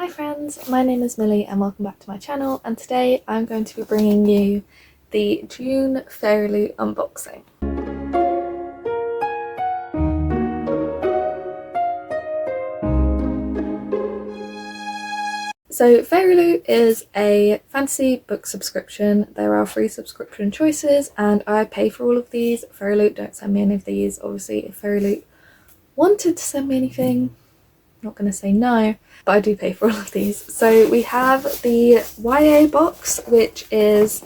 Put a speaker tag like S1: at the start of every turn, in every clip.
S1: Hi friends, my name is Millie and welcome back to my channel, and today I'm going to be bringing you the June Fairyloot unboxing. So Fairyloot is a fantasy book subscription. There are free subscription choices and I pay for all of these. Fairyloot don't send me any of these. Obviously if Fairyloot wanted to send me anything, not going to say no, but I do pay for all of these. So we have the YA box, which is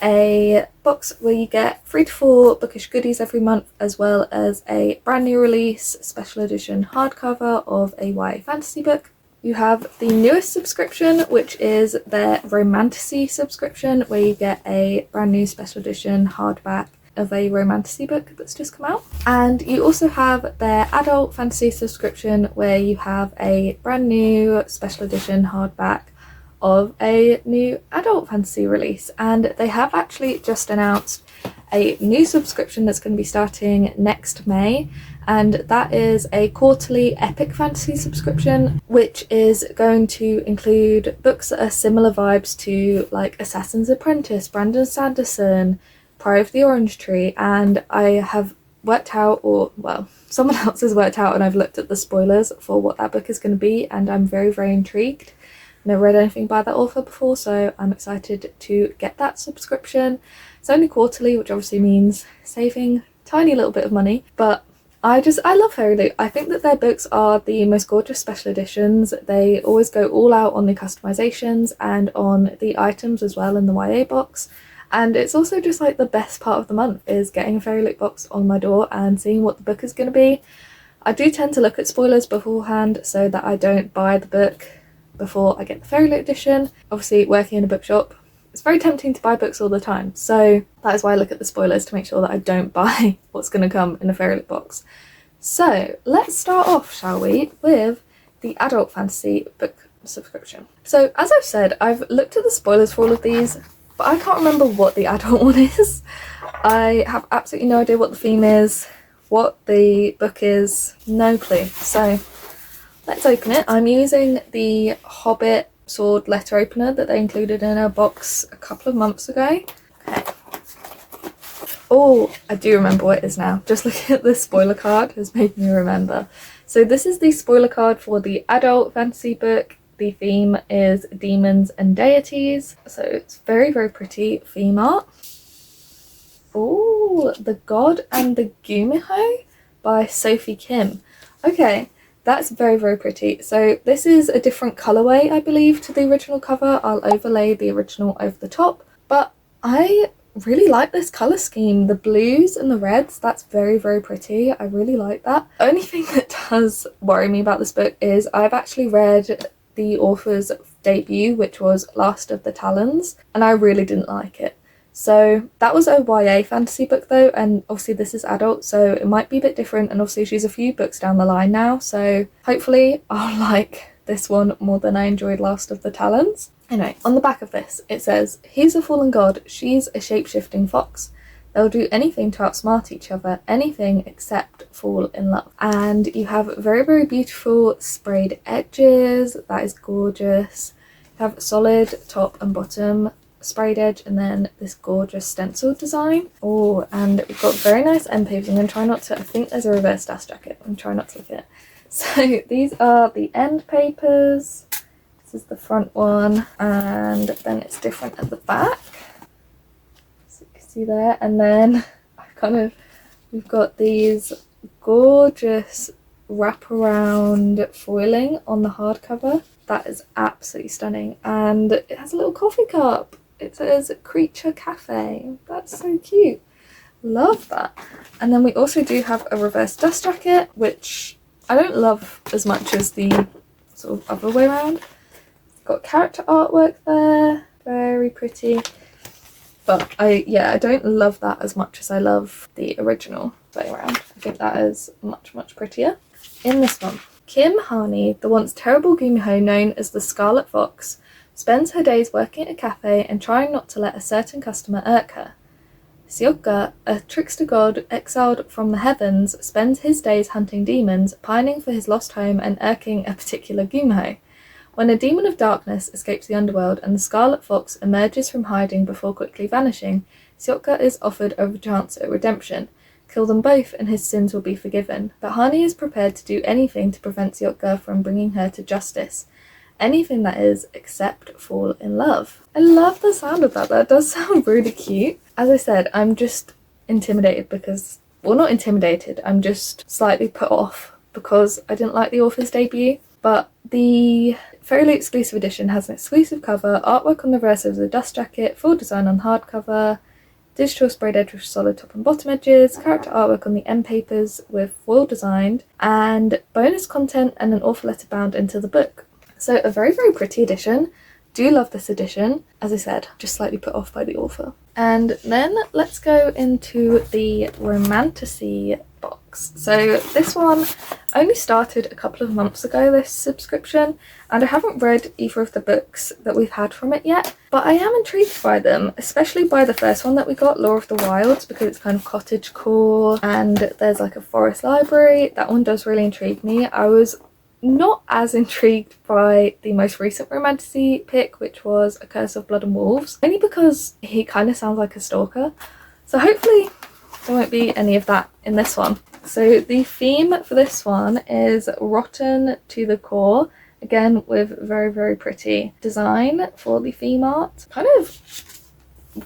S1: a box where you get 3 to 4 bookish goodies every month, as well as a brand new release special edition hardcover of a YA fantasy book. You have the newest subscription, which is their Romantasy subscription, where you get a brand new special edition hardback of a Romantasy book that's just come out. And you also have their adult fantasy subscription, where you have a brand new special edition hardback of a new adult fantasy release. And they have actually just announced a new subscription that's going to be starting next May, and that is a quarterly epic fantasy subscription, which is going to include books that are similar vibes to like Assassin's Apprentice, Brandon Sanderson, Pride of the Orange Tree. And I have worked out, or well, someone else has worked out, and I've looked at the spoilers for what that book is going to be, and I'm very intrigued. Never read anything by that author before, so I'm excited to get that subscription. It's only quarterly, which obviously means saving a tiny little bit of money, but I love Fairyloot. I think that their books are the most gorgeous special editions. They always go all out on the customizations and on the items as well in the YA box. And it's also just like the best part of the month is getting a Fairyloot box on my door and seeing what the book is going to be. I do tend to look at spoilers beforehand so that I don't buy the book before I get the Fairyloot edition. Obviously, working in a bookshop, it's very tempting to buy books all the time, so that is why I look at the spoilers to make sure that I don't buy what's going to come in a Fairyloot box. So let's start off, shall we, with the adult fantasy book subscription. So as I've said, I've looked at the spoilers for all of these, but I can't remember what the adult one is. I have absolutely no idea what the theme is, what the book is, no clue. So let's open it. I'm using the Hobbit sword letter opener that they included in a box a couple of months ago. Okay. Oh, I do remember what it is now. Just looking at this spoiler card has made me remember. So this is the spoiler card for the adult fantasy book. The theme is demons and deities. So it's very pretty theme art. Oh, The God and the Gumiho by Sophie Kim. Okay. That's very pretty. So this is a different colourway, I believe, to the original cover. I'll overlay the original over the top. But I really like this colour scheme. The blues and the reds, that's very pretty. I really like that. The only thing that does worry me about this book is I've actually read the author's debut, which was Last of the Talons, and I really didn't like it. So that was a YA fantasy book though, and obviously this is adult, so it might be a bit different, and obviously she's a few books down the line now, so hopefully I'll like this one more than I enjoyed Last of the Talons. Anyway, on the back of this it says, "He's a fallen god, she's a shape-shifting fox. They'll do anything to outsmart each other, anything except fall in love." And you have very beautiful sprayed edges. That is gorgeous. You have solid top and bottom sprayed edge, and then this gorgeous stencil design. Oh, and we've got very nice end papers. I'm going to try not to, I think there's a reverse dash jacket. I'm trying not to look at it. So these are the end papers. This is the front one, and then it's different at the back. So you can see there, and then we've got these gorgeous wraparound foiling on the hardcover. That is absolutely stunning, and it has a little coffee cup. It says Creature Cafe. That's so cute. Love that. And then we also do have a reverse dust jacket, which I don't love as much as the sort of other way around. It's got character artwork there. Very pretty. But I don't love that as much as I love the original way around. I think that is much prettier. In this one, Kim Harney, the once terrible Gumiho known as the Scarlet Fox, spends her days working at a cafe and trying not to let a certain customer irk her. Sioka, a trickster god exiled from the heavens, spends his days hunting demons, pining for his lost home and irking a particular Gumiho. When a demon of darkness escapes the underworld and the Scarlet Fox emerges from hiding before quickly vanishing, Siopka is offered a chance at redemption. Kill them both and his sins will be forgiven. But Hani is prepared to do anything to prevent Siopka from bringing her to justice. Anything that is, except fall in love. I love the sound of that. That does sound really cute. As I said, I'm just intimidated because, well, not intimidated, I'm just slightly put off because I didn't like the author's debut. But the Fairyloot exclusive edition has an exclusive cover, artwork on the reverse of the dust jacket, full design on hardcover, digital sprayed edge with solid top and bottom edges, character artwork on the end papers with foil designed, and bonus content and an author letter bound into the book. So a very, very pretty edition. Do love this edition. As I said, just slightly put off by the author. And then let's go into the Romantasy box. So this one only started a couple of months ago, this subscription, and I haven't read either of the books that we've had from it yet, but I am intrigued by them, especially by the first one that we got, Law of the Wilds, because it's kind of cottagecore and there's like a forest library. That one does really intrigue me. I was not as intrigued by the most recent Romantasy pick, which was A Curse of Blood and Wolves, only because he kind of sounds like a stalker. So hopefully there won't be any of that in this one. So the theme for this one is rotten to the core, again with very, very pretty design for the theme art. Kind of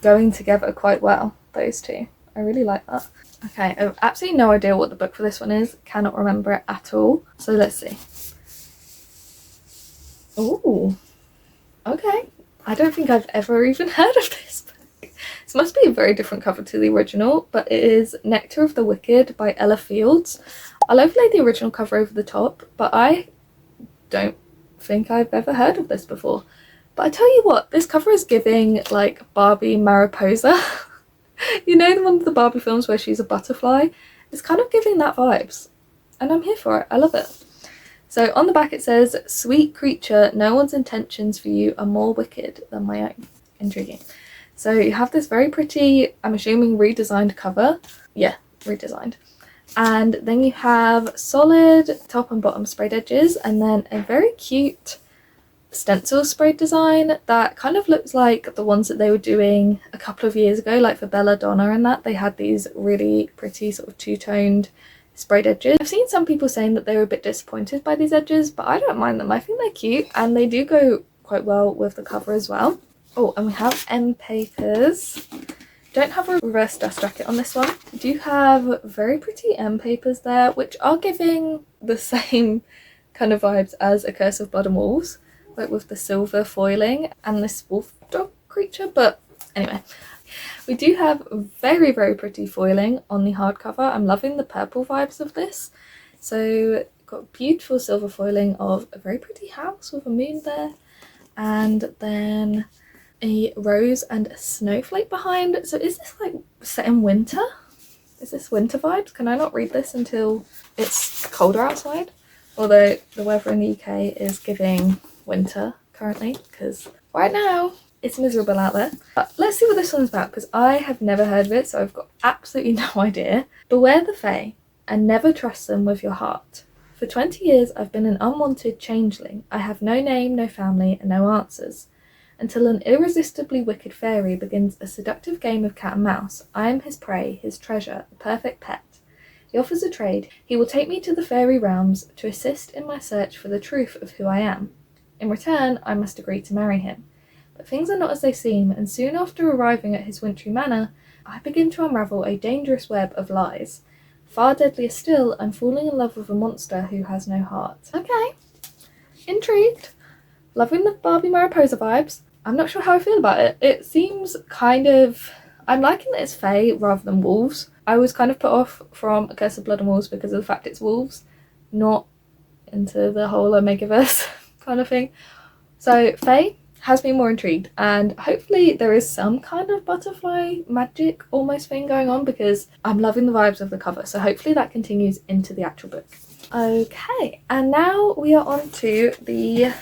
S1: going together quite well, those two. I really like that. Okay, I have absolutely no idea what the book for this one is, cannot remember it at all. So let's see. Oh, okay. I don't think I've ever even heard of this book. This must be a very different cover to the original, but it is Nectar of the Wicked by Ella Fields. I'll overlay the original cover over the top, but I don't think I've ever heard of this before. But I tell you what, this cover is giving like Barbie Mariposa. You know, the one of the Barbie films where she's a butterfly? It's kind of giving that vibes, and I'm here for it. I love it. So on the back it says, "Sweet creature, no one's intentions for you are more wicked than my own." Intriguing. So you have this very pretty, I'm assuming redesigned cover. Yeah, redesigned. And then you have solid top and bottom sprayed edges, and then a very cute stencil sprayed design that kind of looks like the ones that they were doing a couple of years ago, like for Belladonna and that. They had these really pretty sort of two-toned sprayed edges. I've seen some people saying that they were a bit disappointed by these edges, but I don't mind them. I think they're cute and they do go quite well with the cover as well. Oh, and we have end papers. Don't have a reverse dust jacket on this one. We do have very pretty end papers there, which are giving the same kind of vibes as A Curse of Blood and Wolves, like with the silver foiling and this wolf dog creature. But anyway, we do have very, very pretty foiling on the hardcover. I'm loving the purple vibes of this. So got beautiful silver foiling of a very pretty house with a moon there, and then a rose and a snowflake behind. So is this like set in winter? Is this winter vibes? Can I not read this until it's colder outside? Although the weather in the UK is giving winter currently, because right now it's miserable out there. But let's see what this one's about, because I have never heard of it, so I've got absolutely no idea. Beware the Fae, and never trust them with your heart. For 20 years I've been an unwanted changeling. I have no name, no family, and no answers. Until an irresistibly wicked fairy begins a seductive game of cat and mouse, I am his prey, his treasure, a perfect pet. He offers a trade. He will take me to the fairy realms to assist in my search for the truth of who I am. In return, I must agree to marry him. But things are not as they seem, and soon after arriving at his wintry manor, I begin to unravel a dangerous web of lies. Far deadlier still, I'm falling in love with a monster who has no heart. Okay. Intrigued. Loving the Barbie Mariposa vibes. I'm not sure how I feel about it. It seems kind of... I'm liking that it's fae rather than wolves. I was kind of put off from A Curse of Blood and Wolves because of the fact it's wolves, not into the whole Omegaverse kind of thing. So fae has me more intrigued, and hopefully there is some kind of butterfly magic almost thing going on, because I'm loving the vibes of the cover. So hopefully that continues into the actual book. Okay, and now we are on to the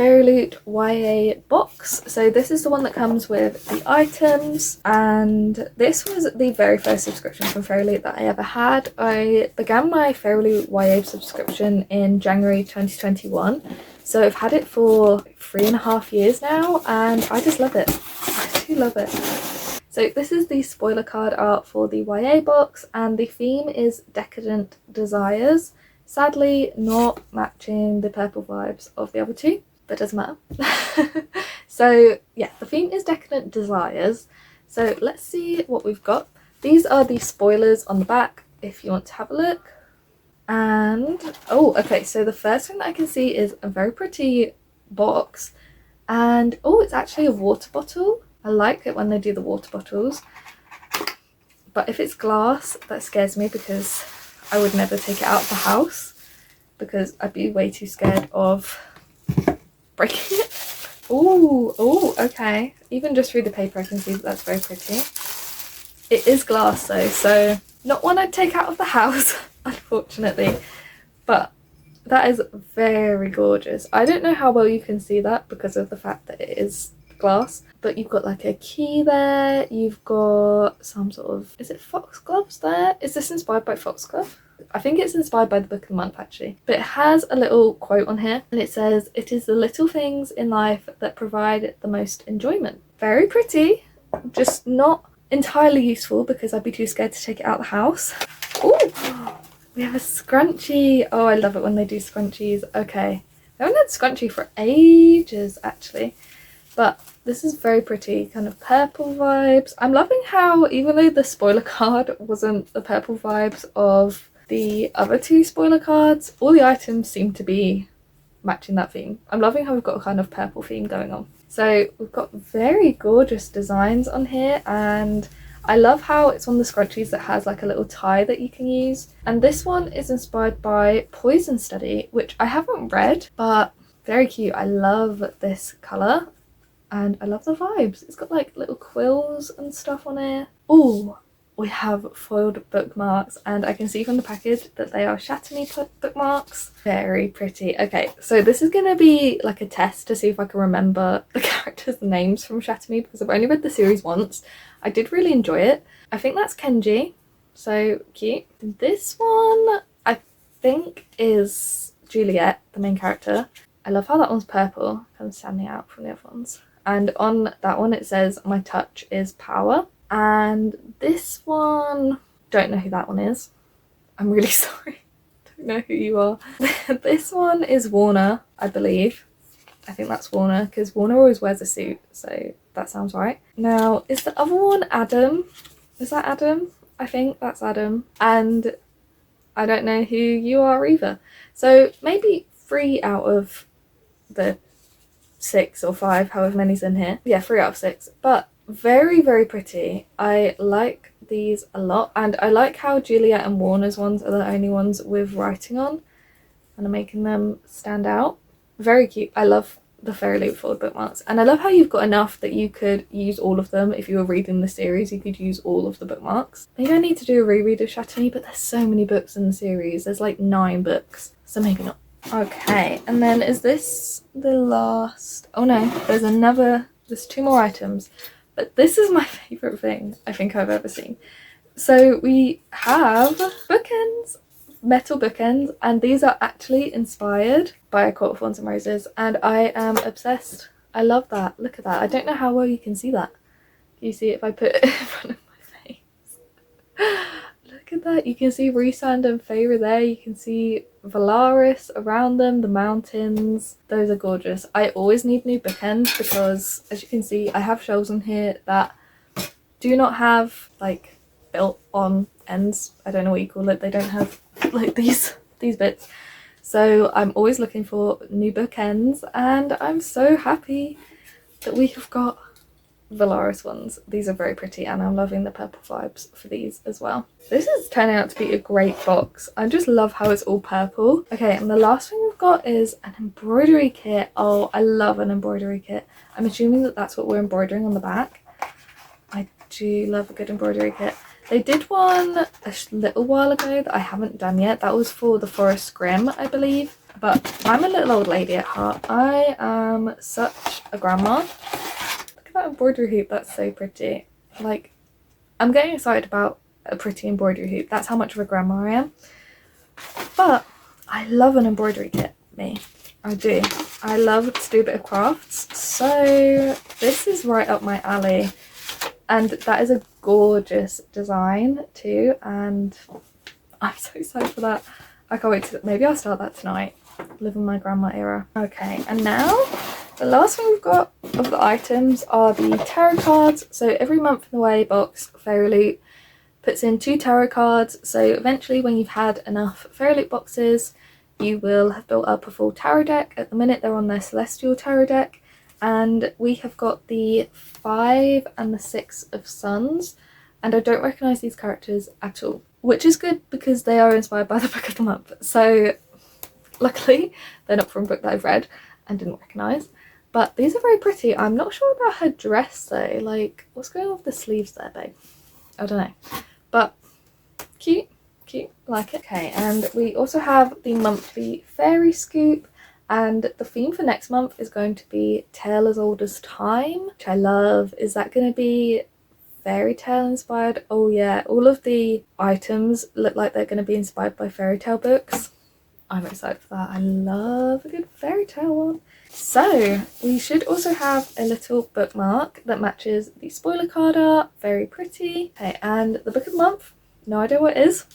S1: Fairyloot YA box. So this is the one that comes with the items, and this was the very first subscription from Fairyloot that I ever had. I began my Fairyloot YA subscription in January 2021, so I've had it for 3.5 years now, and I just love it. I do love it. So this is the spoiler card art for the YA box, and the theme is Decadent Desires. Sadly not matching the purple vibes of the other two, but doesn't matter. So yeah, the theme is Decadent Desires. So let's see what we've got. These are the spoilers on the back if you want to have a look. And oh, okay, so the first thing that I can see is a very pretty box, and oh, it's actually a water bottle. I like it when they do the water bottles, but if it's glass, that scares me because I would never take it out of the house because I'd be way too scared of breaking it. Oh, okay. Even just through the paper I can see that that's very pretty. It is glass though, so not one I'd take out of the house, unfortunately, but that is very gorgeous. I don't know how well you can see that because of the fact that it is glass, but you've got like a key there, you've got some sort of, is it foxgloves there? Is this inspired by foxglove? I think it's inspired by the book of the month actually, but it has a little quote on here and it says, "It is the little things in life that provide the most enjoyment." Very pretty, just not entirely useful because I'd be too scared to take it out of the house. Oh, we have a scrunchie. Oh, I love it when they do scrunchies. Okay, I haven't had scrunchie for ages actually, but this is very pretty, kind of purple vibes. I'm loving how even though the spoiler card wasn't the purple vibes of the other two spoiler cards, all the items seem to be matching that theme. I'm loving how we've got a kind of purple theme going on. So we've got very gorgeous designs on here, and I love how it's one of the scrunchies that has like a little tie that you can use. And this one is inspired by Poison Study, which I haven't read, but very cute. I love this colour and I love the vibes. It's got like little quills and stuff on it. Oh, we have foiled bookmarks, and I can see from the package that they are Chattemy bookmarks. Very pretty. Okay, so this is going to be like a test to see if I can remember the characters' names from Chattemy because I've only read the series once. I did really enjoy it. I think that's Kenji. So cute. This one I think is Juliet, the main character. I love how that one's purple, kind of standing out from the other ones. And on that one it says, "My touch is power." And this one, don't know who that one is. I'm really sorry. Don't know who you are. This one is Warner, I believe. I think that's Warner because Warner always wears a suit, so that sounds right. Now, is the other one Adam? Is that Adam? I think that's Adam. And I don't know who you are either. So maybe 3 out of the 6 or 5, however many's in here. Yeah, 3 out of 6. But very, very pretty. I like these a lot, and I like how Juliet and Warner's ones are the only ones with writing on and I'm making them stand out. Very cute. I love the Fairyloot foiled bookmarks, and I love how you've got enough that you could use all of them. If you were reading the series, you could use all of the bookmarks. Maybe I need to do a reread of Chattemy, but there's so many books in the series. There's like 9 books, so maybe not. Okay, and then is this the last? Oh no, there's 2 more items. But this is my favourite thing I think I've ever seen. So we have bookends, metal bookends, and these are actually inspired by A Court of Thorns and Roses, and I am obsessed. I love that. Look at that. I don't know how well you can see that. Can you see it if I put it in front of my face? Look at that. You can see Rhysand and Feyre there. You can see Valaris around them, the mountains. Those are gorgeous. I always need new bookends because, as you can see, I have shelves on here that do not have like built on ends. I don't know what you call it. They don't have like these bits. So I'm always looking for new bookends, and I'm so happy that we have got Valaris ones. These are very pretty, and I'm loving the purple vibes for these as well. This is turning out to be a great box. I just love how it's all purple. Okay, and the last thing we've got is an embroidery kit. Oh, I love an embroidery kit. I'm assuming that that's what we're embroidering on the back. I do love a good embroidery kit. They did one a little while ago that I haven't done yet. That was for the Forest Grimm, I believe. But I'm a little old lady at heart. I am such a grandma. Look at that embroidery hoop, that's so pretty. Like, I'm getting excited about a pretty embroidery hoop. That's how much of a grandma I am. But I love an embroidery kit, me. I do. I love to do a bit of crafts. So this is right up my alley. And that is a gorgeous design too. And I'm so excited for that. I can't wait to, maybe I'll start that tonight. Live in my grandma era. Okay, and now the last thing we've got of the items are the tarot cards. So every month in the way box, Fairyloot puts in 2 tarot cards. So eventually when you've had enough Fairyloot boxes, you will have built up a full tarot deck. At the minute they're on their Celestial tarot deck. And we have got the 5 and the 6 of Suns. And I don't recognise these characters at all. Which is good because they are inspired by the book of the month. So luckily they're not from a book that I've read and didn't recognise. But these are very pretty. I'm not sure about her dress though. Like, what's going on with the sleeves there, babe? I don't know. But cute, cute, like it. Okay, and we also have the monthly fairy scoop, and the theme for next month is going to be Tale as Old as Time, which I love. Is that going to be fairy tale inspired? Oh yeah, all of the items look like they're going to be inspired by fairy tale books. I'm excited for that. I love a good fairy tale one. So we should also have a little bookmark that matches the spoiler card art. Very pretty. Okay, and the book of the month, no idea what it is.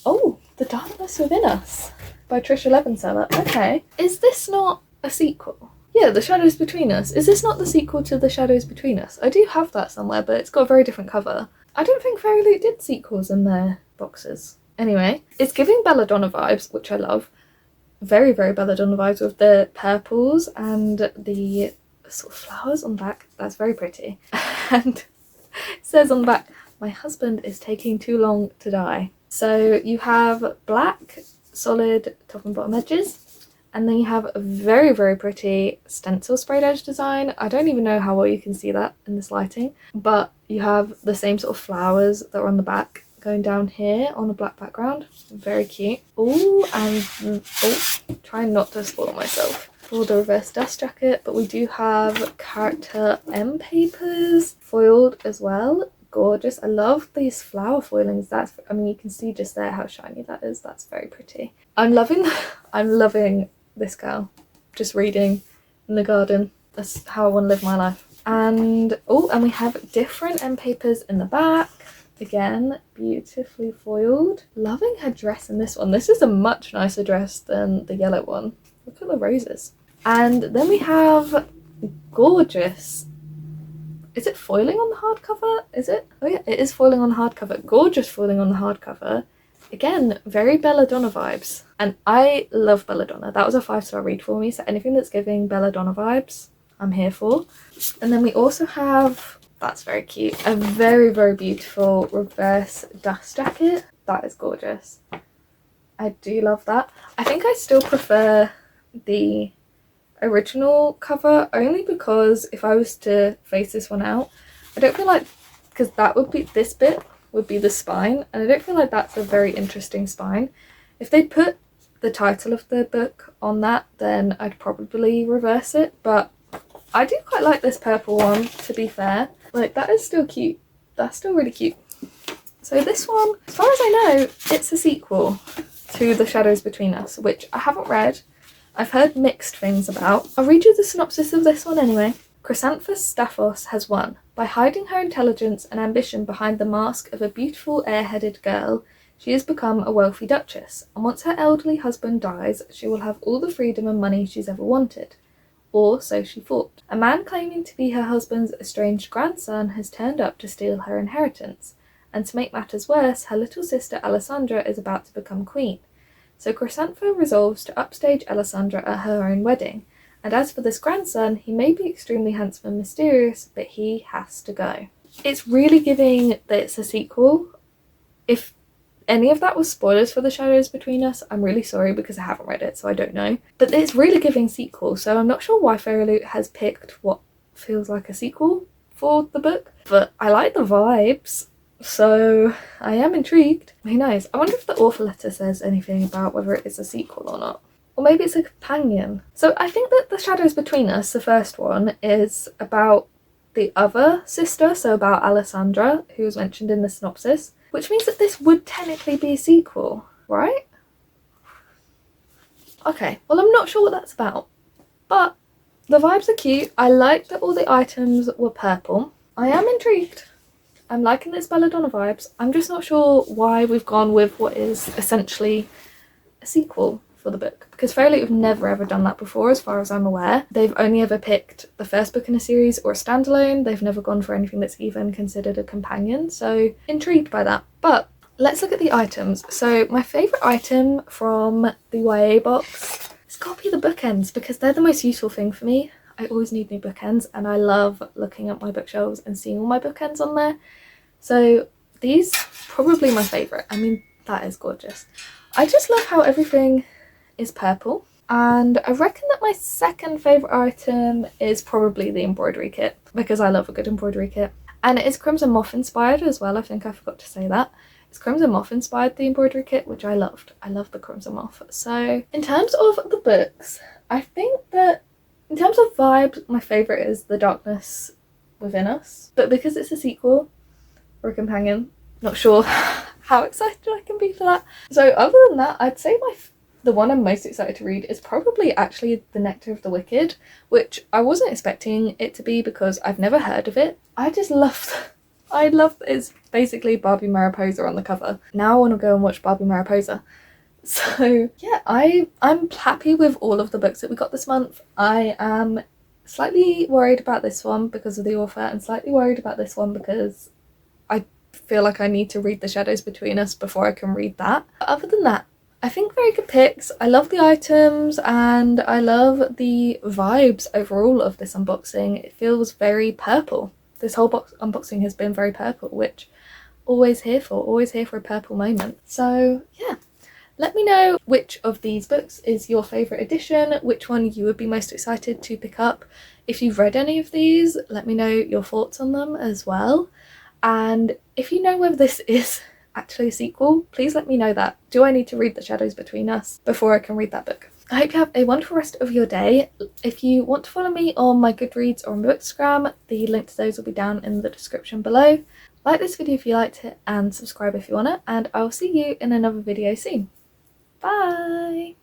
S1: Oh, The Darkness Within Us by Trisha Levenseller. Okay, is this not a sequel? Yeah, The Shadows Between Us. Is this not the sequel to The Shadows Between Us? I do have that somewhere, but it's got a very different cover. I don't think Fairyloot did sequels in their boxes. Anyway, it's giving Belladonna vibes, which I love. Very, very Belladonna vibes with the purples and the sort of flowers on the back. That's very pretty. And it says on the back, my husband is taking too long to die. So you have black, solid top and bottom edges. And then you have a very, very pretty stencil sprayed edge design. I don't even know how well you can see that in this lighting. But you have the same sort of flowers that are on the back going down here on a black background. Very cute. Oh, and trying not to spoil myself for the reverse dust jacket, but we do have character M papers foiled as well. Gorgeous. I love these flower foilings. That's, I mean, you can see just there how shiny that is. That's very pretty. I'm loving this girl. Just reading in the garden. That's how I want to live my life. And oh, and we have different M papers in the back. Again, beautifully foiled. Loving her dress in this one. This is a much nicer dress than the yellow one. Look at the roses. And then we have gorgeous. Is it foiling on the hardcover? Is it? Oh yeah, it is foiling on the hardcover. Gorgeous foiling on the hardcover. Again, very Belladonna vibes. And I love Belladonna. That was a 5-star read for me. So anything that's giving Belladonna vibes, I'm here for. And then we also have... That's very cute. A very, very beautiful reverse dust jacket. That is gorgeous. I do love that. I think I still prefer the original cover only because if I was to face this one out, I don't feel like, because that would be, this bit would be the spine, and I don't feel like that's a very interesting spine. If they put the title of the book on that, then I'd probably reverse it, but I do quite like this purple one, to be fair. Like, that is still cute. That's still really cute. So this one, as far as I know, it's a sequel to The Shadows Between Us, which I haven't read. I've heard mixed things about. I'll read you the synopsis of this one anyway. Chrysanthus Staphos has won. By hiding her intelligence and ambition behind the mask of a beautiful air-headed girl, she has become a wealthy duchess, and once her elderly husband dies, she will have all the freedom and money she's ever wanted. Or so she thought. A man claiming to be her husband's estranged grandson has turned up to steal her inheritance, and to make matters worse, her little sister Alessandra is about to become queen. So Chrysantha resolves to upstage Alessandra at her own wedding, and as for this grandson, he may be extremely handsome and mysterious, but he has to go. It's really giving that it's a sequel. If any of that was spoilers for The Shadows Between Us, I'm really sorry because I haven't read it, so I don't know. But it's really giving sequel, so I'm not sure why Fairyloot has picked what feels like a sequel for the book. But I like the vibes. So I am intrigued. Who knows? I wonder if the author letter says anything about whether it is a sequel or not. Or maybe it's a companion. So I think that The Shadows Between Us, the first one, is about the other sister, so about Alessandra, who was mentioned in the synopsis, which means that this would technically be a sequel, right? Okay, well, I'm not sure what that's about, but the vibes are cute. I like that all the items were purple. I am intrigued. I'm liking this belladonna vibes. I'm just not sure why we've gone with what is essentially a sequel for the book, because Fairyloot have never ever done that before as far as I'm aware. They've only ever picked the first book in a series or a standalone. They've never gone for anything that's even considered a companion, so intrigued by that. But let's look at the items. So my favourite item from the YA box has got to be the bookends, because they're the most useful thing for me. I always need new bookends and I love looking at my bookshelves and seeing all my bookends on there. So these, probably my favourite. I mean, that is gorgeous. I just love how everything is purple. And I reckon that my second favourite item is probably the embroidery kit, because I love a good embroidery kit. And it is Crimson Moth inspired as well. I think I forgot to say that. It's Crimson Moth inspired, the embroidery kit, which I loved. I love the Crimson Moth. So in terms of the books, I think that in terms of vibes, my favourite is The Darkness Within Us. But because it's a sequel or a companion, not sure how excited I can be for that. So other than that, I'd say the one I'm most excited to read is probably actually The Nectar of the Wicked, which I wasn't expecting it to be because I've never heard of it. I just love it's basically Barbie Mariposa on the cover. Now I want to go and watch Barbie Mariposa. So yeah, I'm happy with all of the books that we got this month. I am slightly worried about this one because of the author, and slightly worried about this one because I feel like I need to read The Shadows Between Us before I can read that. But other than that, I think very good picks. I love the items and I love the vibes overall of this unboxing. It feels very purple. This whole unboxing has been very purple, which always here for a purple moment. So yeah. Let me know which of these books is your favourite edition, which one you would be most excited to pick up. If you've read any of these, let me know your thoughts on them as well. And if you know whether this is actually a sequel, please let me know that. Do I need to read The Shadows Between Us before I can read that book? I hope you have a wonderful rest of your day. If you want to follow me on my Goodreads or on Bookstagram, the link to those will be down in the description below. Like this video if you liked it and subscribe if you want it, and I will see you in another video soon. Bye!